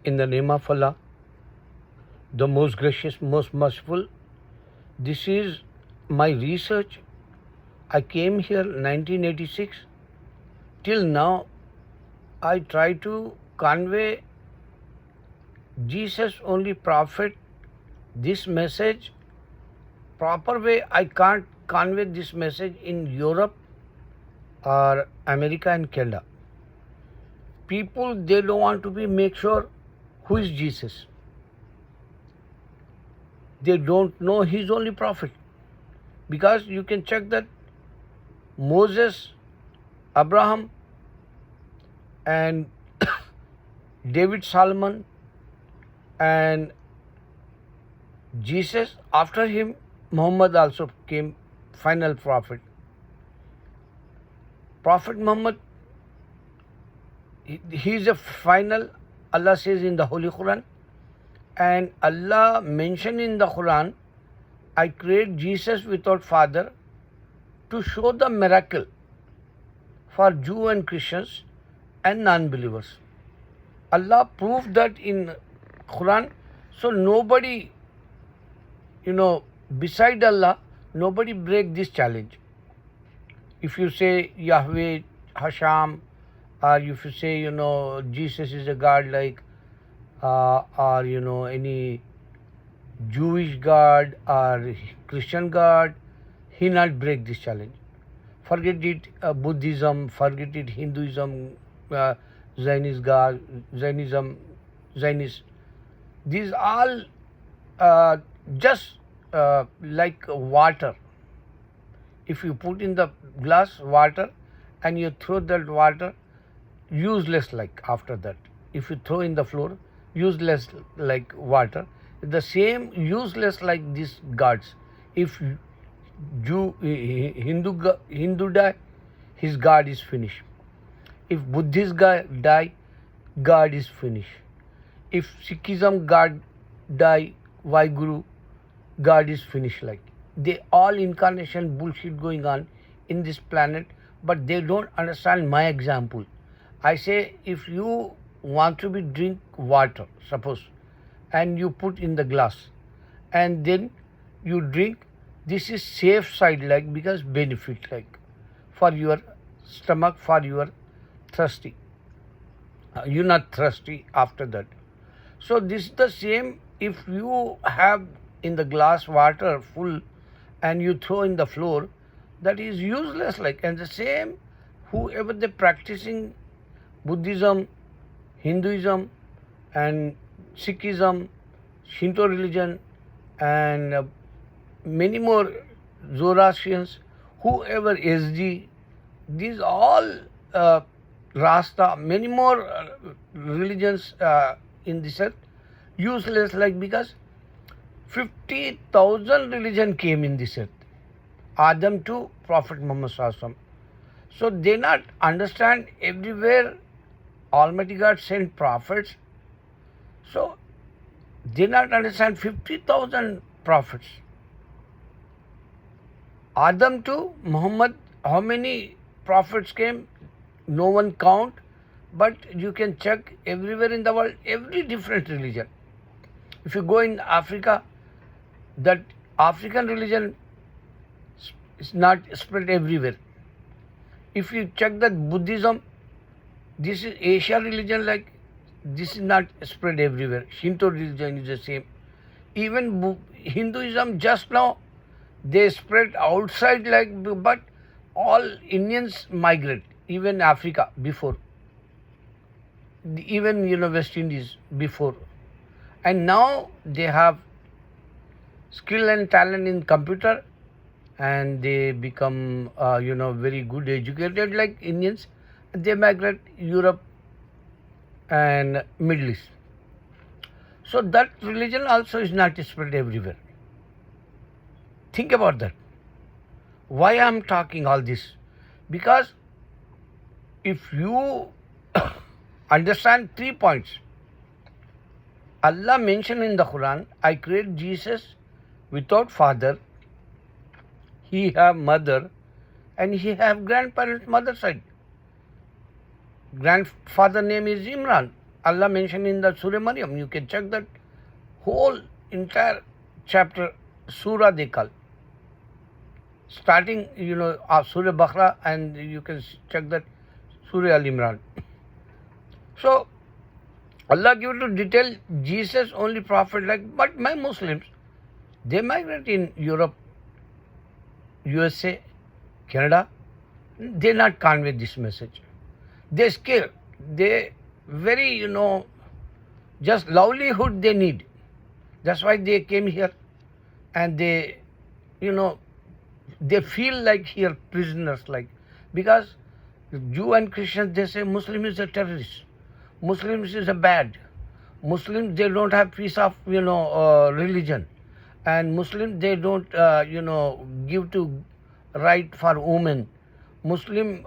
In the name of Allah, the most gracious, most merciful. This is my research. I came here 1986. Till now, I try to convey Jesus only prophet, this message proper way. I can't convey this message in Europe or America and Canada. People, they don't want to be make sure who is Jesus. They don't know he's only prophet. Because you can check that Moses, Abraham, and David, Solomon, and Jesus, after him, Muhammad also came final prophet. Prophet Muhammad, he is a final, Allah says in the Holy Quran, and Allah mentioned in the Quran, I create Jesus without father to show the miracle for Jew and Christians and non-believers. Allah proved that in Quran, so nobody, beside Allah, nobody break this challenge. If you say Yahweh, Hasham, or if you say, Jesus is a God like, or any Jewish God or Christian God, he not break this challenge. Forget it, Buddhism, forget it, Hinduism, Zionist God, Zionist. These all just like water. If you put in the glass water and you throw that water, useless like after that. If you throw in the floor, useless like water. The same useless like these gods. If Hindu die, his God is finished. If Buddhist die, God is finished. If Sikhism God die, Vaheguru, God is finished. Like they all incarnation bullshit going on in this planet, but they don't understand my example. I say if you want to be drink water, suppose, and you put in the glass, and then you drink, this is safe side like because benefit like for your stomach, for your thirsty. You're not thirsty after that. So this is the same. If you have in the glass water full and you throw in the floor, that is useless like. And the same, whoever they practicing Buddhism, Hinduism, and Sikhism, Shinto religion, and many more Zoroastrians, whoever SG, these all Rasta, many more religions in this earth, useless like because 50,000 religion came in this earth, Adam to Prophet Muhammad Sallallahu. So they not understand everywhere Almighty God sent prophets. So they not understand 50,000 prophets. Adam to Muhammad, how many prophets came? No one count, but you can check everywhere in the world, every different religion. If you go in Africa, that African religion is not spread everywhere. If you check that Buddhism, this is Asia religion like, this is not spread everywhere. Shinto religion is the same. Even Hinduism just now, they spread outside like, but all Indians migrate, even Africa before, even West Indies before. And now they have skill and talent in computer and they become, very good educated like Indians. They migrate Europe and Middle East. So that religion also is not spread everywhere. Think about that. Why I am talking all this? Because if you understand 3 points, Allah mentioned in the Quran, I create Jesus without father, he have mother, and he have grandparents mother side. Grandfather name is Imran, Allah mentioned in the Surah Maryam. You can check that whole entire chapter, Surah they call. Starting, Surah Baqarah, and you can check that Surah Al Imran. So, Allah give to detail Jesus only prophet but my Muslims, they migrate in Europe, USA, Canada, they not convey this message. They scared. They very, just livelihood they need. That's why they came here, and they, they feel like here prisoners, because Jew and Christians, they say Muslim is a terrorist. Muslims is a bad. Muslims, they don't have peace of, religion. And Muslims, they don't, give to right for women. Muslim,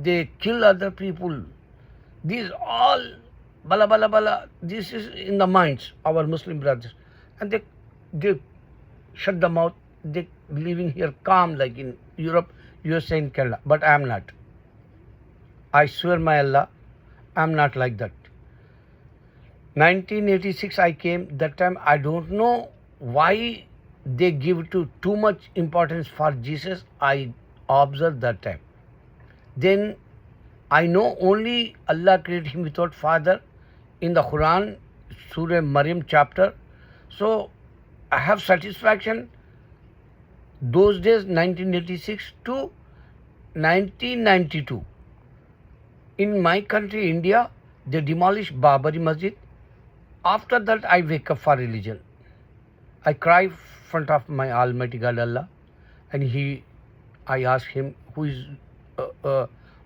they kill other people. These all, bala bala bala, this is in the minds of our Muslim brothers. And they shut the mouth. They living here calm like in Europe, USA and Canada. But I am not. I swear my Allah, I am not like that. 1986 I came. That time I don't know why they give to too much importance for Jesus. I observed that time. Then I know only Allah created him without father in the Quran, Surah Maryam chapter. So I have satisfaction. Those days, 1986 to 1992. In my country, India, they demolished Babari Masjid. After that, I wake up for religion. I cry in front of my Almighty God Allah, and I ask him, who is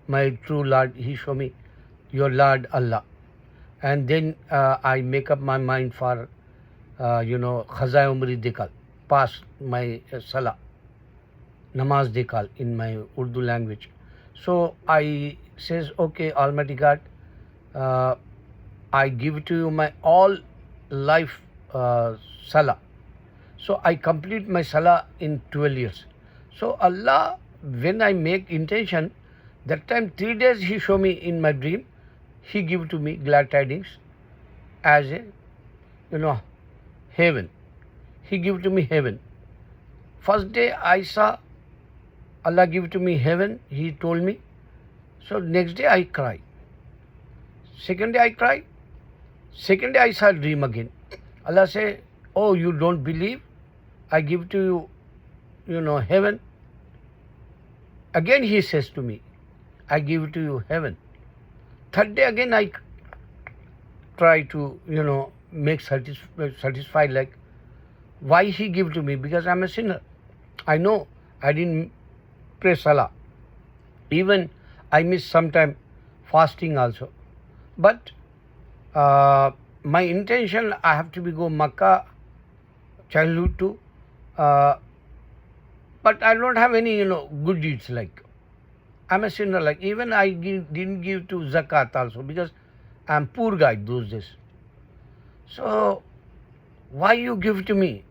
my true Lord? He show me, your Lord Allah. And then I make up my mind for, Khazai Umri Dekal, pass my Salah, Namaz Dekal in my Urdu language. So I says, okay, Almighty God, I give to you my all life Salah. So I complete my Salah in 12 years. So Allah, when I make intention, that time 3 days He show me in my dream, He give to me glad tidings as a, heaven. He give to me heaven. First day I saw Allah give to me heaven, He told me. So next day I cry. Second day I cry. Second day I saw dream again. Allah say, oh, you don't believe? I give to you, heaven. Again He says to me, I give to you heaven. Third day again I try to, make satisfied like, why He give to me? Because I'm a sinner. I know I didn't pray Salah. Even I miss sometime fasting also. But my intention, I have to be go Makkah, childhood too. But I don't have any, good deeds like. I'm a sinner like. Even I didn't give to zakat also because I'm poor guy those days. So why you give to me?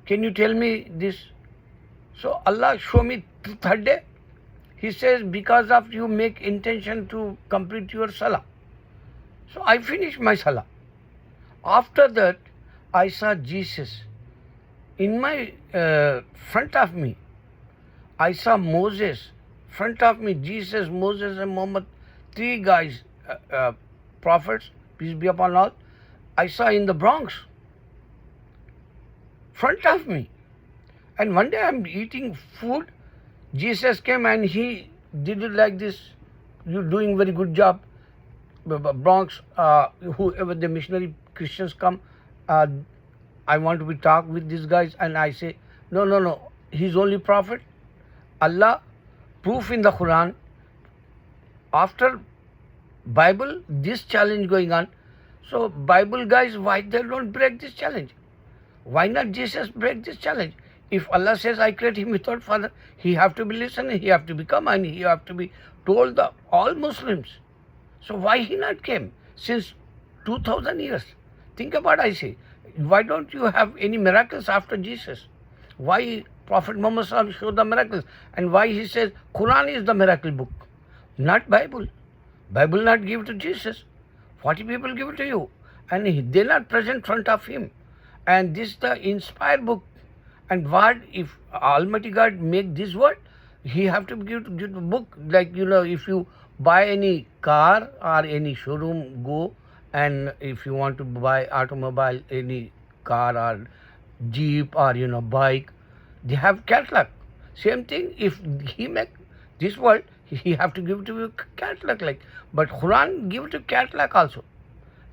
Can you tell me this? So Allah show me third day. He says, because of you make intention to complete your Salah. So I finished my Salah. After that, I saw Jesus. In my front of me, I saw Moses. Front of me, Jesus, Moses and Muhammad, 3 guys, prophets, peace be upon all. I saw in the Bronx. Front of me. And one day I'm eating food. Jesus came and He did it like this. You're doing very good job. Bronx, whoever the missionary Christians come, I want to be talk with these guys. And I say, no, He's only prophet. Allah, proof in the Quran. After Bible, this challenge going on. So Bible guys, why they don't break this challenge? Why not Jesus break this challenge? If Allah says, I create him without father, he have to be listening, he have to become, and he have to be told the all Muslims. So why he not came since 2000 years? Think about, I say, why don't you have any miracles after Jesus? Why Prophet Muhammad showed the miracles? And why he says Quran is the miracle book, not Bible. Bible not give to Jesus. 40 people give it to you, and they're not present in front of him. And this is the inspired book. And what if Almighty God make this word? He have to give the book. Like, if you buy any car or any showroom, go, and if you want to buy automobile, any car or jeep or bike, they have catalog. Same thing, if he make this word, he have to give to you catalog. Like, but Quran give to catalog also.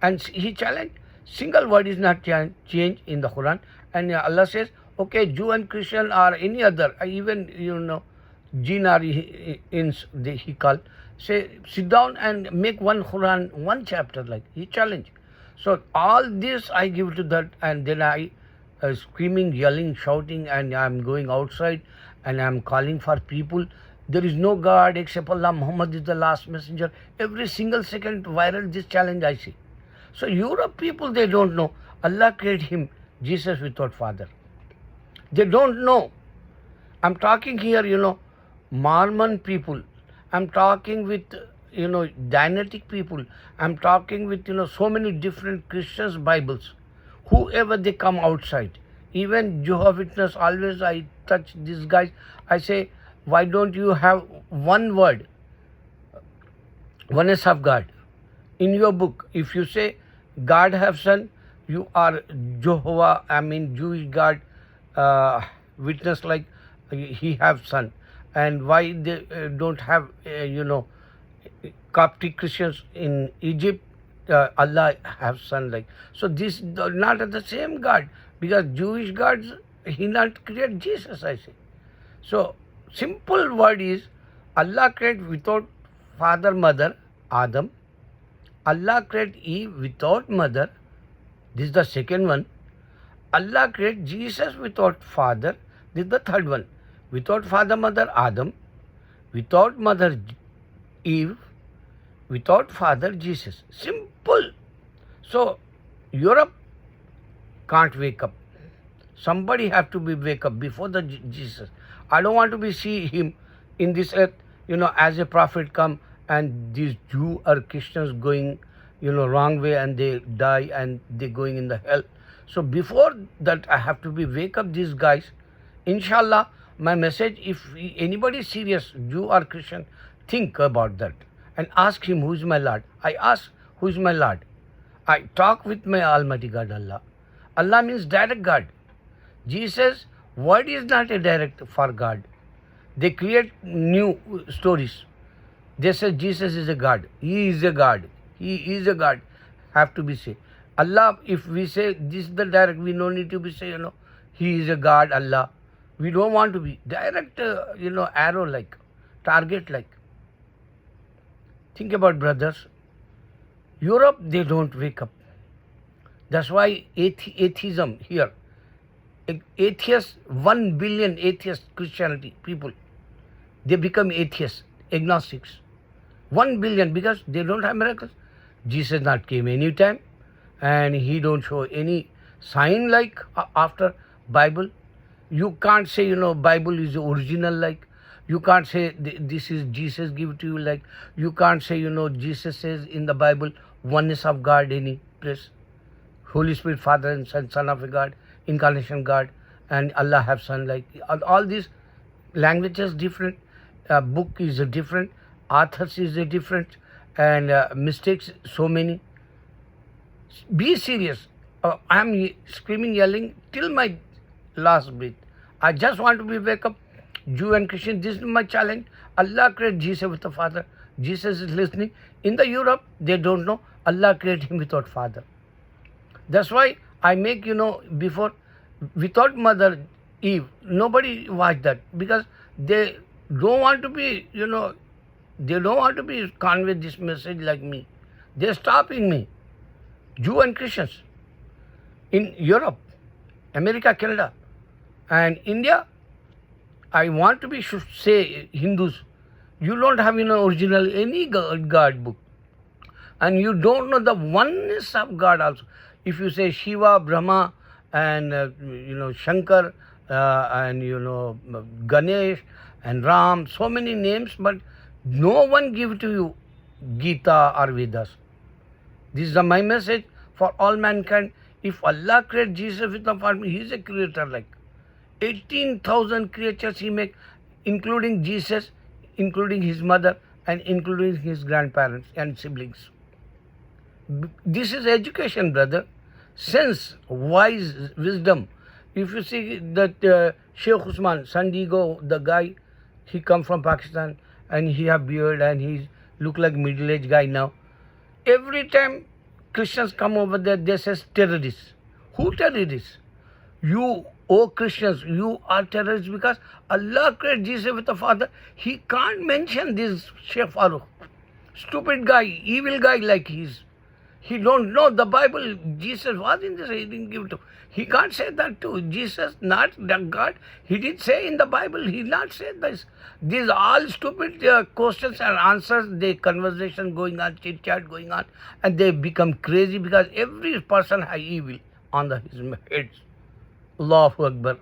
And he challenged, single word is not changed in the Quran. And Allah says, okay, Jew and Christian or any other, even jinn or ins, he called, say, sit down and make one Quran, one chapter, like he challenged. So all this I give to that, and then I screaming, yelling, shouting, and I'm going outside and I'm calling for people. There is no God except Allah. Muhammad is the last messenger. Every single second viral this challenge I see. So Europe people, they don't know. Allah created him, Jesus without father. They don't know. I'm talking here, Mormon people. I'm talking with, Dianetic people. I'm talking with, so many different Christians Bibles. Whoever they come outside. Even Jehovah's Witness, always I touch these guys. I say, why don't you have one word? Oneness of God. In your book, if you say God have son, you are Jehovah, Jewish God witness, like he have son. And why they don't have, Coptic Christians in Egypt, Allah have son, like. So this not the same God, because Jewish gods, he not create Jesus, I say. So simple word is, Allah create without father, mother, Adam. Allah create Eve without mother. This is the second one. Allah create Jesus without father. This is the third one. Without father, mother, Adam. Without mother, Eve. Without father, Jesus. Simple. So Europe can't wake up. Somebody have to be wake up before the Jesus. I don't want to be see him in this earth, as a prophet come, and these Jew or Christians going, wrong way, and they die and they going in the hell. So before that, I have to be wake up these guys. Inshallah, my message, if anybody serious, Jew or Christian, think about that and ask him, who is my Lord? I ask, who is my Lord? I talk with my Almighty God, Allah. Allah means direct God. Jesus, word is not a direct for God. They create new stories. They say Jesus is a God. He is a God. He is a God. Have to be said. Allah, if we say this is the direct, we no need to be say, He is a God, Allah. We don't want to be direct, arrow like, target like. Think about brothers. Europe, they don't wake up. That's why atheism here. Atheists, 1 billion atheist Christianity people, they become atheists, agnostics. 1 billion, because they don't have miracles. Jesus not came any time, and he don't show any sign like after Bible. You can't say, Bible is original like. You can't say this is Jesus give to you like. You can't say, Jesus says in the Bible, oneness of God any place. Holy Spirit, Father and Son, Son of a God, Incarnation God, and Allah have son like. All these languages different, book is different, authors is different, and mistakes so many. Be serious. I am screaming, yelling till my last breath. I just want to be wake up. Jew and Christian, this is my challenge. Allah created Jesus with the Father. Jesus is listening. In the Europe, they don't know. Allah created him without father. That's why I make, before, without mother Eve. Nobody watch that, because they don't want to be, they don't want to be convey this message like me. They're stopping me. Jew and Christians in Europe, America, Canada, and India. I want to be should say Hindus. You don't have original any God book, and you don't know the oneness of God also. If you say Shiva, Brahma, and Shankar, and Ganesh and Ram, so many names, but no one give to you Gita or Vedas. This is my message for all mankind. If Allah created Jesus with the form, He is a creator like 18,000 creatures He make, including Jesus, including His mother, and including His grandparents and siblings. This is education, brother. Sense, wise, wisdom. If you see that Sheikh Usman, San Diego, the guy, he come from Pakistan and he have beard and he look like middle-aged guy now. Every time Christians come over there, they say terrorists. Who terrorists? You, oh Christians, you are terrorists because Allah created Jesus with the Father. He can't mention this Sheikh Farooq. Stupid guy, evil guy like he is. He don't know the Bible. Jesus was in this. He didn't give it to. He can't say that too. Jesus, not the God. He did say in the Bible. He not said this. These are all stupid questions and answers. The conversation going on, chit chat going on, and they become crazy because every person has evil on his heads. Allahu Akbar.